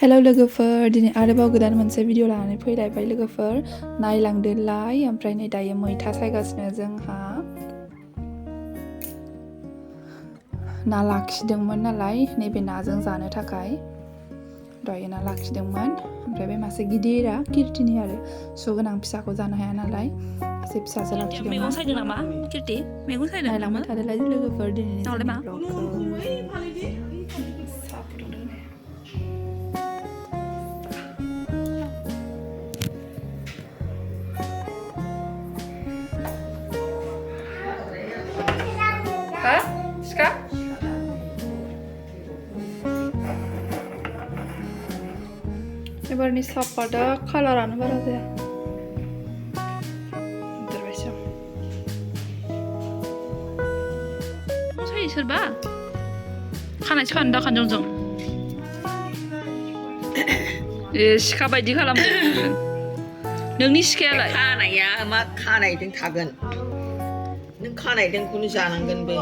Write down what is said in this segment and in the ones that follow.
Hello लोगोफोर दिनै आरोबाव गोदान मोनसे भिडिअ लानानै फैलायबाय लोगोफोर नायलांदोलाय ओमफ्राय नै दायो मैथा सायगासिनो जोंहा ना लाखिदोंमोन नालाय नैबे नाजों जानो थाखाय दहाय ना लाखिदोंमोन ओमफ्राय बे मासे गिदिरा किर्तिनि आरो सुगोनां फिसाखौ जानो हाया नालाय एसे फिसासो लाखिदोंमोन मैगं सायदों नामा किर्ति मैगं सायदों नायलांबाय थादोलाय लोगोफोर दिनैनि नामा जोंनि ब्लगखौ साहा फुदुंदों नै ha? Ska? एबारनि सापाता कालारानो बारा जाया सायो सोरबा खानायसो खानो दाखानजों जों ए सिखा बायदि खालामदों नोंनि सिखायालाय खानाया मा खानायदों थागोन नों खानायदोंखौनो जानांगोन बे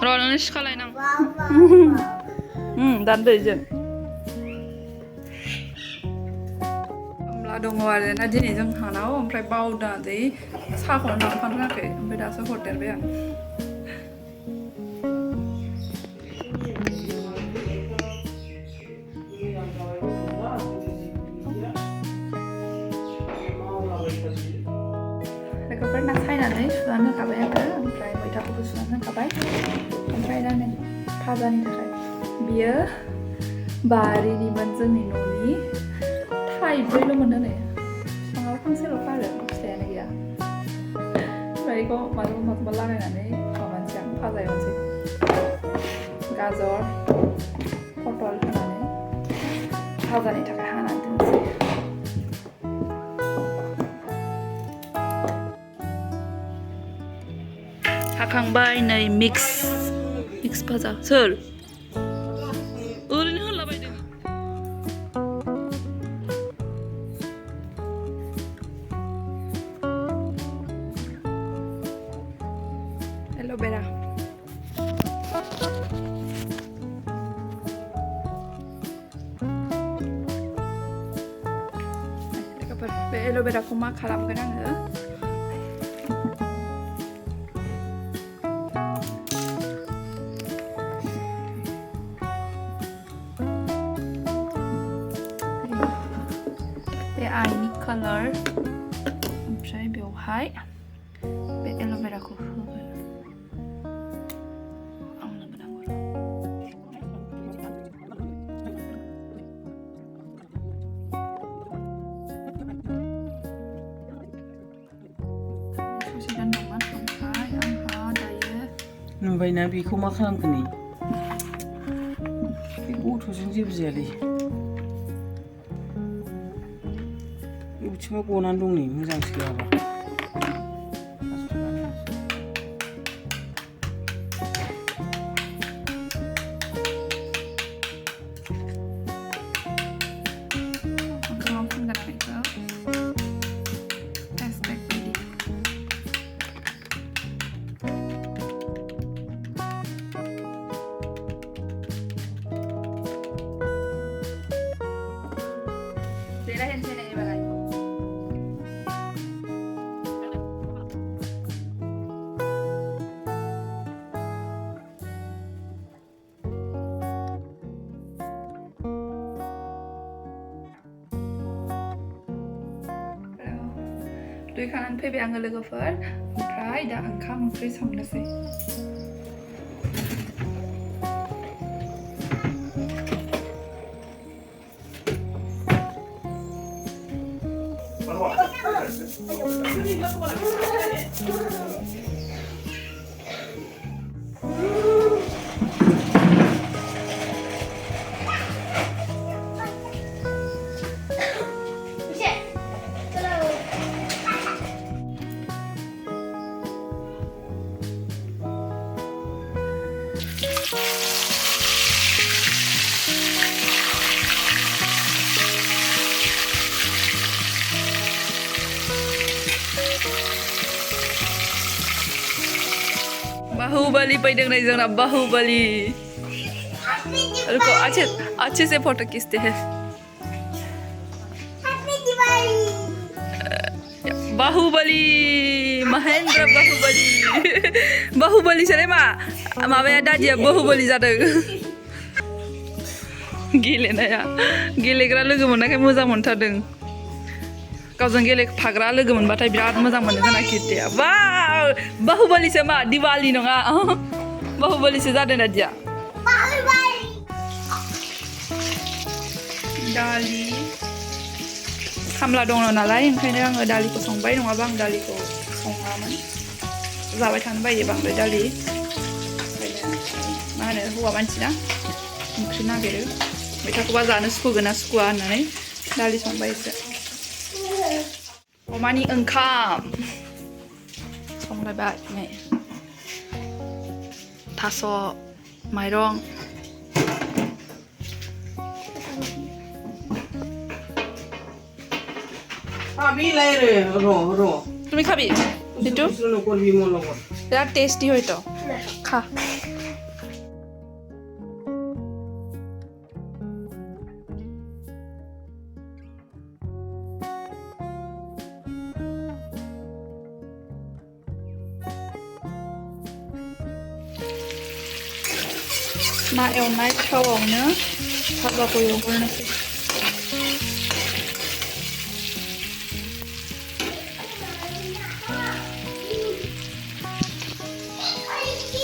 र' नोंनो सिखा लायनां दानदो जों दङ आरोना दिनै जोंहानाव ओमफ्राय बावनानै साहाखौनो लांफानो रोङाखै ओमफ्राय दासो हरदेरबाय आं लोगोफोर ना सायनानै सुनानै होखाबाय आङो ओमफ्राय मैथाखौबो सुनानै होखाबाय ओमफ्राय दा नै फाजानि थाखाय बियो बारिनिमोन जोंनि न'नि थाइब्रैल' मोनो नै बिफाङाव फांसेल' आरो फिथाइयानो गैया ओमफ्राय बेखौ माजोंबा माजोंबा लागायनानै माबानोसै आं फाजा एवनोसै गाजर पटल होनानै फाजानि थाखाय हानानै दोनसै हाखांबाय नै मिक्स भाजा सोर ओरैनो होनलाबायदों एल'भेरा लोगोफोर बे एल'भेराखौ मा खालामगोन आङो बे आइनि कालार ओमफ्राय बेवहाय बे एल'भेराखौ होगोन आंनोबो नांगौ ससे दोनदोंमोन ओमफ्राय आंहा दायो नुबायना बेखौ मा खालामगोन नै बे गथ'जों जेबो जायालै बिथिङाव गनानै दं नै मोजां सोआबा मोखाङाव फुनगोन आं बेखौ फेसपेक बायदि Dirahin sini ibarat itu. दुगैखांनानै फैबाय आङो लोगोफोर ओमफ्राय दा ओंखाम ओंख्रि संनोसै बाहुबली फैदों नै जोंना बाहुबली रुको अच्छे से फोटो खींचते हैं बाहुबली महेंद्र बाहुबली से मा माबाया दादिया बाहुबली जादों गेलेनाया गेलेग्रा लोगो मोननायखाय मोजां मोनथारदों गावजों गेलेफाग्रा लोगो मोनबाथाय बिराद मोजां मोनो जोंना किर्तिया वाव बाहुबलिसो मा दिवाली नङा बाहुबलिसो जादों दादिया दालि खामला दङ नालाय ओंखायनो आङो दालिखौ संबाय नङाबा आं दालिखौ सङामोन जाबाय थानो बायो बांद्राय दालि ओंखायनो मा होनो हौवा मानसिना ओंख्रि नागिरो मैथाखौबा जानो सुखुगोन ना सुखुवा होननानै दालि संबाय एसे अमानि ओंखाम संलायबाय नै थास' माइरं খাবি লাই রে র তুমি খাবি দিটু করবি মন লগত বিরাট টেস্টি হয়তো খা ना एवनाय थावावनो भाजाखौ एवग्रोनोसै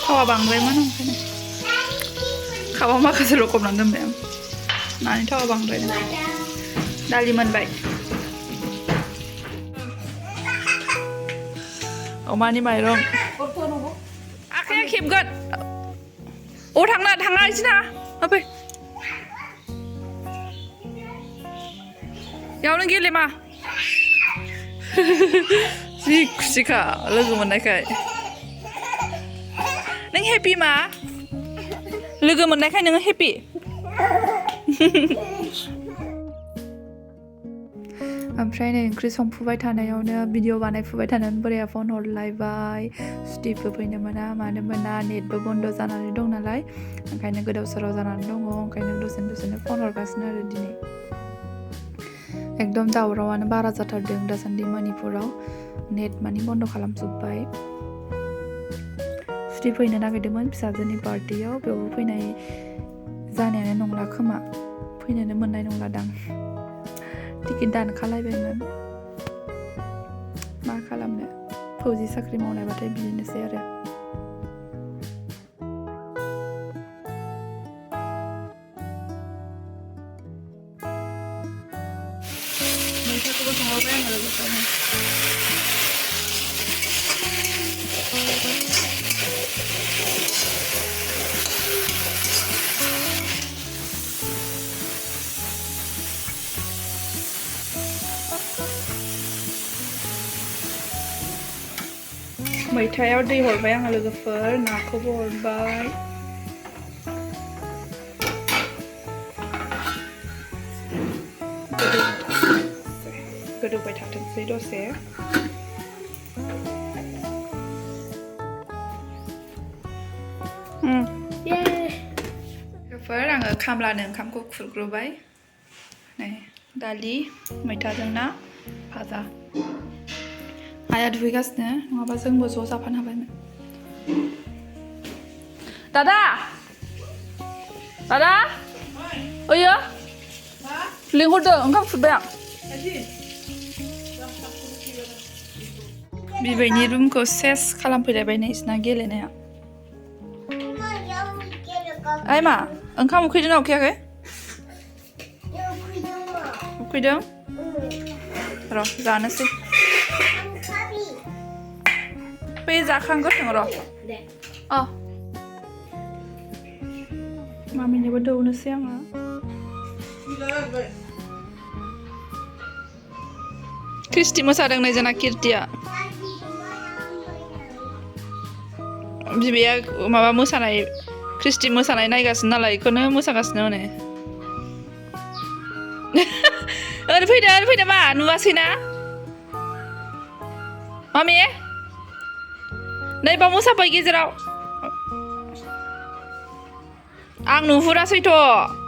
थावा बांद्रायमोन ओंखायनो खावा माखासे लखबनानै दोनबाय आं नानि थावा बांद्रायदों दालि मोनबाय अमानि माइरं आखाइया खेबगोन अ थांना इसे ना फै यावनो गेलेमा जि खुसिखा लोगो मोननायखाय नों हेपि मा लोगो मोननायखाय नोङो हेपि ओमफ्राय नै ओंख्रि संफुबाय थानायावनो भिडिअ बानायफुबाय थानायावनो बोराया फन हरलायबाय सुटिबो फैनो मोना मानो मोना नेटबो बन्द जानानै दं नालाय ओंखायनो गोदाव सोराव जानानै दङ ओंखायनो दसेनो फन हरगासिनो आरो दिनै एकदम दावरावानो बारा जाथारदों दासान्दि मणिपुराव नेट मानि बन्द खालामजोब्बाय सुटि फैनो नागिरदोंमोन फिसाजोनि बार्थडेयाव बेयावबो फैनाय जानायानो नंला खोमा फैनोनो मोननाय नंला दां टिकेट दानखालायबायमोन मा खालामनो फौजि साख्रि मावनायबाथाय बिदिनोसै आरो मैथाखौबो संहरबाय आङो लोगोसेनो मैथायाव दै हरबाय आङो लोगोफोर नाखौबो हरबाय गोदौबाय थाथोंसै दसे लोगोफोर आङो खामलानो ओंखामखौ खुरग्रोबाय नै दालि मैथाजों ना भाजा आइया दुगैगासिनो नङाबा जोंबो ज' जाफानो हाबायमोन दादा ओयो लिंहरदों ओंखाम खुरबाय आं बिबैनि रुमखौ सेस खालामफैलायबाय नै इसना गेलेनाया ओइ मा ओंखाम उखैदों ना उखैयाखै उखैदों र' जानोसै फै जाखांगोन र' अ मामिनोबो दौनोसै आङो क्रिस्टि मोसादों नै जोंना किर्तिया बिबैया माबा मोसानाय क्रिस्टि मोसानाय नायगासिनो नालाय बेखौनो मोसागासिनो माने ओरै फैदो मा नुवासैना मामि नै बाव मोसाबाय गेजेराव आं नुहुरासैथ'